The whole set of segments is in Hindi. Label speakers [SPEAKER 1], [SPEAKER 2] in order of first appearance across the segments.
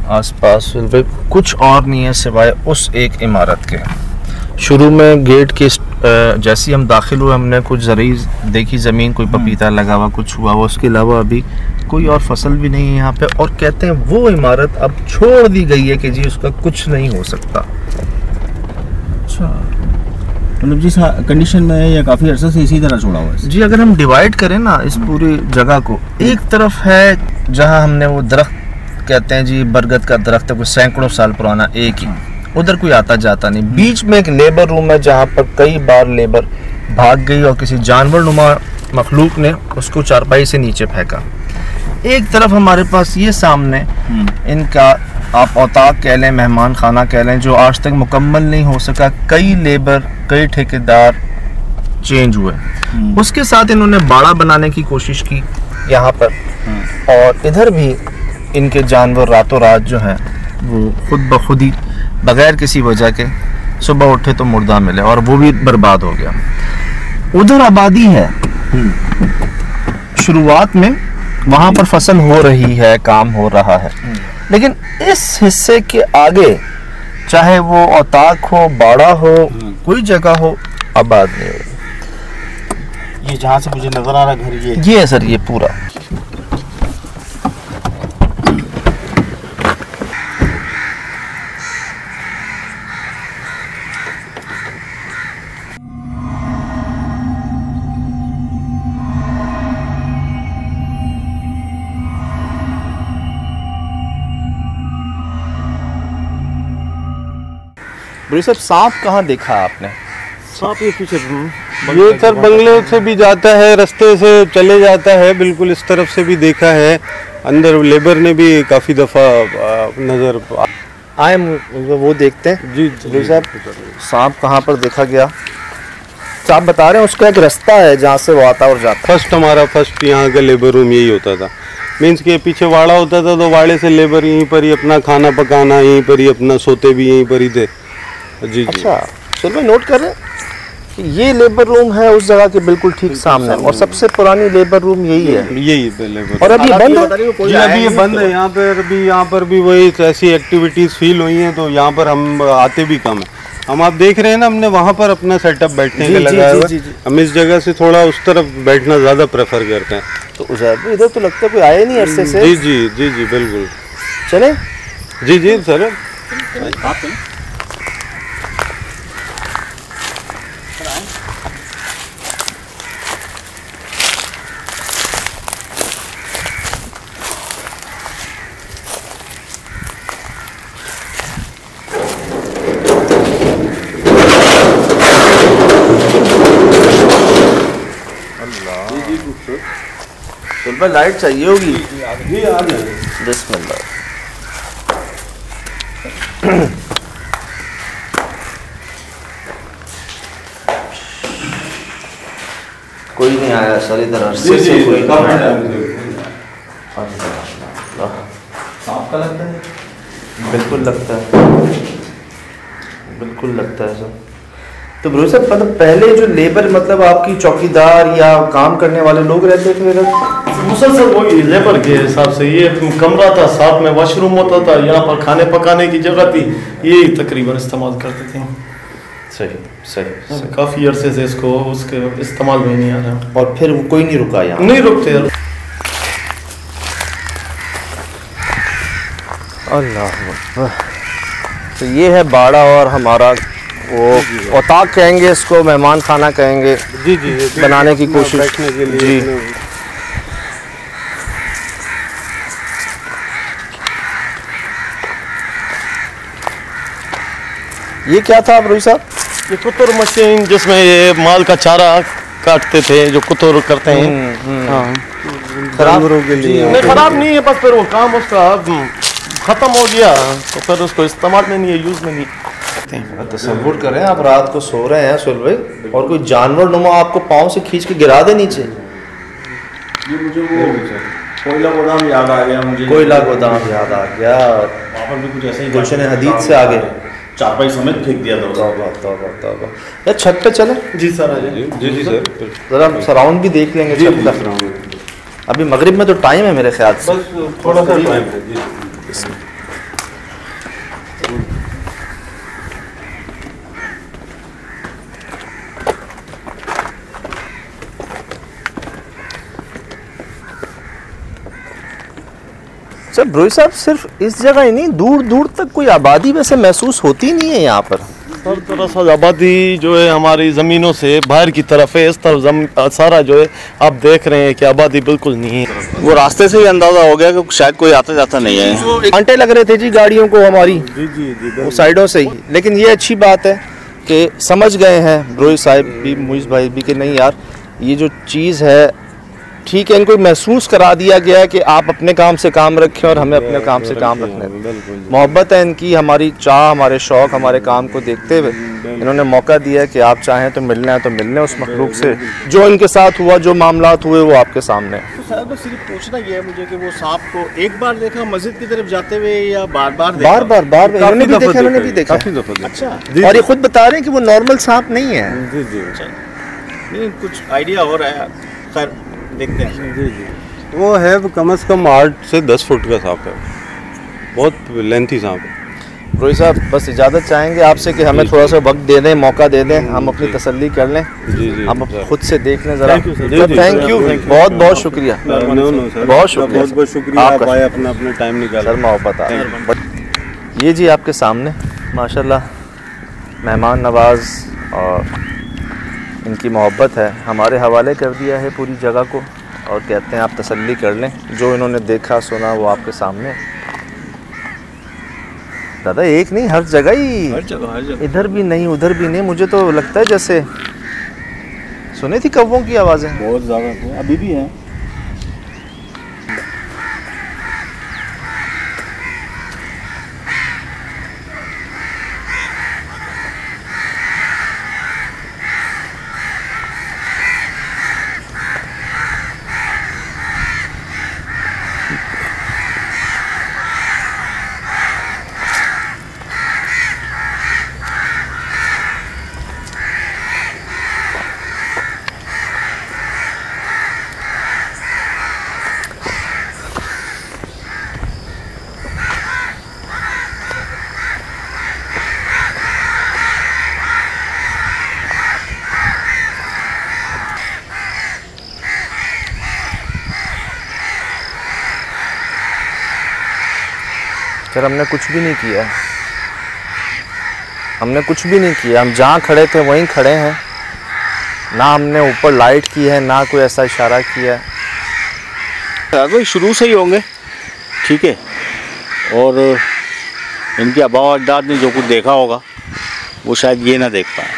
[SPEAKER 1] आसपास कुछ और नहीं है सिवाय उस एक इमारत के। शुरू में गेट के जैसे ही हम दाखिल हुए हमने कुछ ज़रूरी देखी ज़मीन, कोई पपीता लगा हुआ, कुछ हुआ हुआ, उसके अलावा अभी कोई और फसल भी नहीं है यहाँ पे। और कहते हैं वो इमारत अब छोड़ दी गई है कि जी उसका कुछ नहीं हो सकता।
[SPEAKER 2] अच्छा, मतलब जिस कंडीशन में है या काफ़ी अर्से से इसी तरह छोड़ा हुआ है
[SPEAKER 1] जी। अगर हम डिवाइड करें ना इस पूरी जगह को, एक तरफ है जहाँ हमने वो दरख्त कहते हैं जी बरगद का दरख्त है, कुछ सैकड़ों साल पुराना, एक ही, उधर कोई आता जाता नहीं। बीच में एक लेबर रूम है जहाँ पर कई बार लेबर भाग गई और किसी जानवर नुमा मखलूक ने उसको चारपाई से नीचे फेंका। एक तरफ हमारे पास ये सामने इनका आप औताक कह लें, मेहमान खाना कह लें, जो आज तक मुकम्मल नहीं हो सका। कई लेबर, कई ठेकेदार चेंज हुए, उसके साथ इन्होंने बाड़ा बनाने की कोशिश की यहाँ पर। और इधर भी इनके जानवर रातों रात जो हैं वो खुद ब खुद ही बगैर किसी वजह के सुबह उठे तो मुर्दा मिले और वो भी बर्बाद हो गया। उधर आबादी है, शुरुआत में वहाँ पर फसल हो रही है, काम हो रहा है, लेकिन इस हिस्से के आगे चाहे वो औताक हो, बाड़ा हो, कोई जगह हो, आबाद नहीं हो।
[SPEAKER 2] ये जहाँ से मुझे नजर आ रहा है घर
[SPEAKER 1] ये है सर, ये पूरा। भाई साहब, सांप कहाँ देखा आपने?
[SPEAKER 2] सांप ये पीछे
[SPEAKER 3] ये सर बंगले से भी जाता है, रास्ते से चले जाता है, बिल्कुल इस तरफ से भी देखा है। अंदर लेबर ने भी काफ़ी दफ़ा नज़र
[SPEAKER 1] आए वो देखते हैं।
[SPEAKER 3] जी
[SPEAKER 1] भाई साहब, सांप कहाँ पर देखा गया? आप बता रहे हैं उसका एक रास्ता है जहाँ से वो आता और जाता।
[SPEAKER 3] फर्स्ट यहाँ का लेबर रूम यही होता था। मीन्स के पीछे वाड़ा होता था तो वाड़े से लेबर यहीं पर ही अपना खाना पकाना, यहीं पर ही अपना सोते भी यहीं पर ही थे। जी।
[SPEAKER 1] अच्छा, चलो नोट करें कि ये लेबर रूम है उस जगह के बिल्कुल ठीक सामने, और सबसे पुरानी लेबर रूम यही है।
[SPEAKER 3] यही लेबर।
[SPEAKER 1] और अभी बंद है?
[SPEAKER 3] जी अभी ये बंद है। यहाँ पर भी वही ऐसी एक्टिविटीज़ फील हुई हैं तो यहाँ पर हम आते भी कम है। हम आप देख रहे हैं ना, हमने वहाँ पर अपना सेटअप बैठने का लगाया हुआ है। हम इस जगह से थोड़ा उस तरफ बैठना ज़्यादा प्रेफर करते हैं।
[SPEAKER 1] तो उधर इधर तो लगता है कोई आया नहीं अरसे से।
[SPEAKER 3] जी बिल्कुल।
[SPEAKER 1] चले
[SPEAKER 3] जी सर।
[SPEAKER 1] सुल्फा लाइट चाहिए होगी।
[SPEAKER 3] जी आ जाए।
[SPEAKER 1] बिस्मिल्लाह। कोई नहीं आया सर इधर अरसे से कोई
[SPEAKER 3] सांप का लगता है।
[SPEAKER 1] बिल्कुल लगता है, बिल्कुल लगता है सर। तो ब्रो साहब, मतलब पहले जो लेबर, मतलब आपकी चौकीदार या काम करने वाले लोग रहते थे इधर?
[SPEAKER 4] मुसलसल वही लेबर के हिसाब से। ये कमरा था, साथ में वॉशरूम होता था, यहाँ पर खाने पकाने की जगह थी, यही तकरीबन इस्तेमाल करते थे।
[SPEAKER 1] सही।
[SPEAKER 4] काफ़ी अरसे से इसको उसके इस्तेमाल में नहीं आ रहा।
[SPEAKER 1] और फिर कोई नहीं रुका यहाँ?
[SPEAKER 4] नहीं रुकते।
[SPEAKER 1] अल्लाह। तो ये है बाड़ा और हमारा वो औताक कहेंगे इसको, मेहमान खाना कहेंगे।
[SPEAKER 3] जी
[SPEAKER 1] बनाने की कोशिश
[SPEAKER 3] बैठने के लिए। जी।
[SPEAKER 1] ये क्या था रोहित साहब?
[SPEAKER 4] ये कुतुर मशीन जिसमें ये माल का चारा काटते थे, जो कुतुर करते हैं।
[SPEAKER 3] हाँ,
[SPEAKER 1] जानवरों के लिए।
[SPEAKER 4] नहीं खराब नहीं है, बस फिर वो काम उसका ख़त्म हो गया तो फिर उसको इस्तेमाल में नहीं है, यूज़ में नहीं।
[SPEAKER 1] तसव्वुर करें आप रात को सो रहे हैं सुल भाई और कोई जानवर नुमा आपको पाँव से खींच के गिरा दे नीचे।
[SPEAKER 2] ये मुझे वो कोयला गोदाम याद आ गया। मुझे
[SPEAKER 1] कोयला गोदाम याद आ गया।
[SPEAKER 2] वहाँ पर भी कुछ ऐसा ही
[SPEAKER 1] गुलशन हदीद से आगे
[SPEAKER 2] चारपाई समेत फेंक दिया था।
[SPEAKER 1] यार छत पे चले।
[SPEAKER 4] जी सर आ जाइए।
[SPEAKER 3] जी सर।
[SPEAKER 1] जरा सराउंड भी देख लेंगे छत का। अभी मगरिब में तो टाइम है मेरे ख्याल से।
[SPEAKER 3] बस थोड़ा सा टाइम है।
[SPEAKER 1] अच्छा ब्रोई साहब, सिर्फ इस जगह ही नहीं, दूर दूर तक कोई आबादी वैसे महसूस होती नहीं है यहाँ पर?
[SPEAKER 4] हर तरह से आबादी जो है हमारी ज़मीनों से बाहर की तरफ है, इस तरफ सारा जो है आप देख रहे हैं कि आबादी बिल्कुल नहीं है।
[SPEAKER 2] वो रास्ते से ही अंदाजा हो गया कि शायद कोई आता जाता नहीं है।
[SPEAKER 1] घंटे लग रहे थे जी गाड़ियों को हमारी
[SPEAKER 3] जी जी जी
[SPEAKER 1] वो साइडों से ही, लेकिन ये अच्छी बात है कि समझ गए हैं ब्रोई साहब भी, मुइज़ भाई भी, कि नहीं यार ये जो चीज़ है ठीक है, इनको महसूस करा दिया गया है कि आप अपने काम से काम रखें और हमें अपने काम से काम रखने दें। मोहब्बत है इनकी, हमारी चाह, हमारे शौक़, हमारे काम को देखते हुए इन्होंने मौका दिया है कि आप चाहें तो मिलना है तो मिलने उस मखलूक से। जो इनके साथ हुआ, जो मामलात हुए, वो आपके सामने है।
[SPEAKER 2] तो सर बस सिर्फ पूछना ये है मुझे कि वो सांप को एक बार देखा मस्जिद की तरफ जाते हुए या बार बार
[SPEAKER 1] बार बार इन्होंने भी देखा, इन्होंने भी देखा।
[SPEAKER 2] अच्छा,
[SPEAKER 1] और ये खुद बता रहे हैं कि वो नॉर्मल सांप नहीं है।
[SPEAKER 3] जी जी
[SPEAKER 2] नहीं कुछ आइडिया हो रहा है, खैर देखते हैं।
[SPEAKER 3] जी जी वो है कम से कम 8 से 10 फुट का सांप है, बहुत लेंथी सांप है।
[SPEAKER 1] रोहित साहब बस इजाज़त चाहेंगे आपसे कि हमें थोड़ा सा वक्त दे दें, मौका दे दें, हम अपनी तसल्ली कर लें,
[SPEAKER 3] जी जी
[SPEAKER 1] हम खुद से देख लें ज़रा।
[SPEAKER 3] Thank you, sir.
[SPEAKER 1] Thank you, बहुत बहुत शुक्रिया।
[SPEAKER 3] नो नो सर,
[SPEAKER 1] बहुत शुक्रिया,
[SPEAKER 3] बहुत बहुत शुक्रिया,
[SPEAKER 1] आपका
[SPEAKER 3] आप आए, अपना टाइम निकाला।
[SPEAKER 1] सर मोहब्बत आप। ये जी आपके सामने माशाल्लाह मेहमान नवाज और इनकी मोहब्बत है, हमारे हवाले कर दिया है पूरी जगह को और कहते हैं आप तसल्ली कर लें, जो इन्होंने देखा सुना वो आपके सामने। दादा एक नहीं, हर जगह ही, इधर भी नहीं उधर भी नहीं, मुझे तो लगता है जैसे सुनी थी कौवों की आवाज़ें।
[SPEAKER 2] बहुत ज़्यादा अभी भी है।
[SPEAKER 1] सर हमने कुछ भी नहीं किया है, हमने कुछ भी नहीं किया, हम जहाँ खड़े थे वहीं खड़े हैं, ना हमने ऊपर लाइट की है ना कोई ऐसा इशारा किया है।
[SPEAKER 2] कोई शुरू से ही होंगे, ठीक है, और इनके आबा अजदाद ने जो कुछ देखा होगा वो शायद ये ना देख पाए।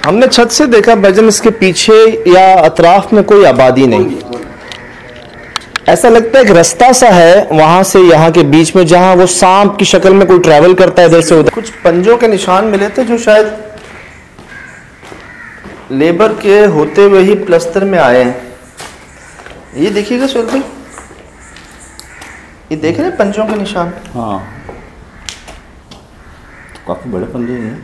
[SPEAKER 1] हमने छत से देखा भजन, इसके पीछे या अतराफ में कोई आबादी नहीं, ऐसा लगता है एक रास्ता सा है वहां से यहाँ के बीच में, जहां वो सांप की शक्ल में कोई ट्रैवल करता है इधर से उधर। कुछ पंजों के निशान मिले थे जो शायद लेबर के होते हुए ही प्लस्तर में आए हैं। ये देखिएगा सुहेल भाई, ये देख रहे हैं पंजों के निशान?
[SPEAKER 2] हाँ, काफ़ी बड़े पंजे हैं।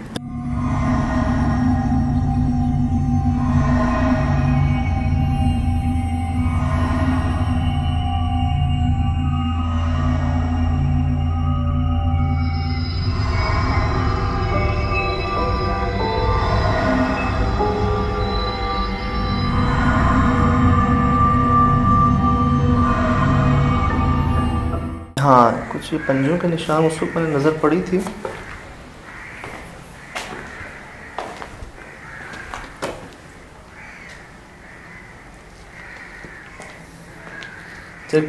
[SPEAKER 1] हाँ, कुछ ये पंजों के निशान उस वक्त मैंने नज़र पड़ी थी।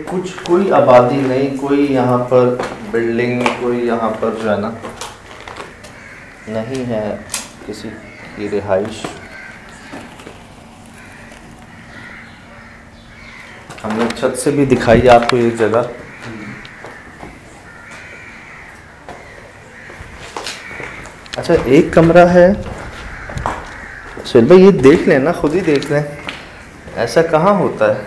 [SPEAKER 1] कुछ कोई आबादी नहीं, कोई यहाँ पर बिल्डिंग, कोई यहाँ पर जो है ना नहीं है किसी की रिहाइश। हमने छत से भी दिखाई आपको ये जगह। अच्छा एक कमरा है सुहेल भाई, ये देख लें ना, खुद ही देख लें, ऐसा कहाँ होता है।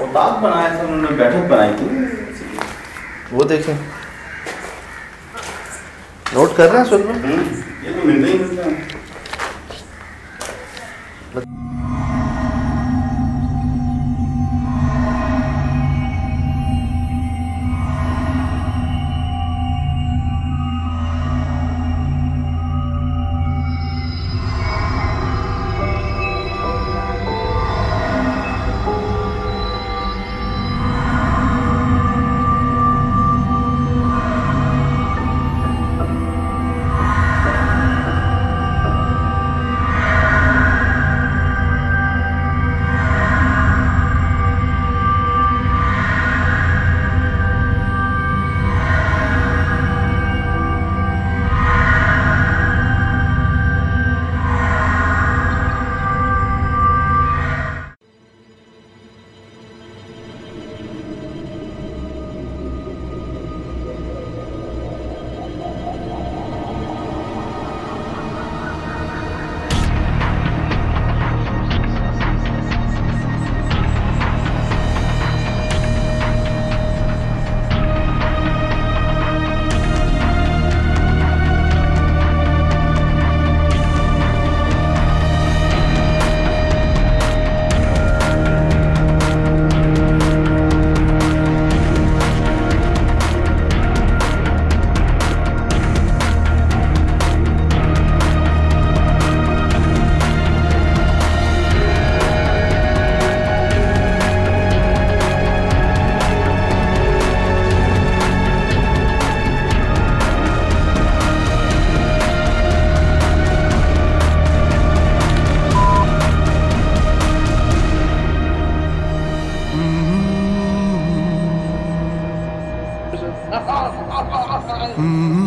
[SPEAKER 2] और दांत बनाया था उन्होंने, बैठक बनाई थी।
[SPEAKER 1] वो देखें, नोट कर रहे हैं सुन लो।
[SPEAKER 3] ये तो मिलता ही मिलता है।
[SPEAKER 5] Mm-hmm.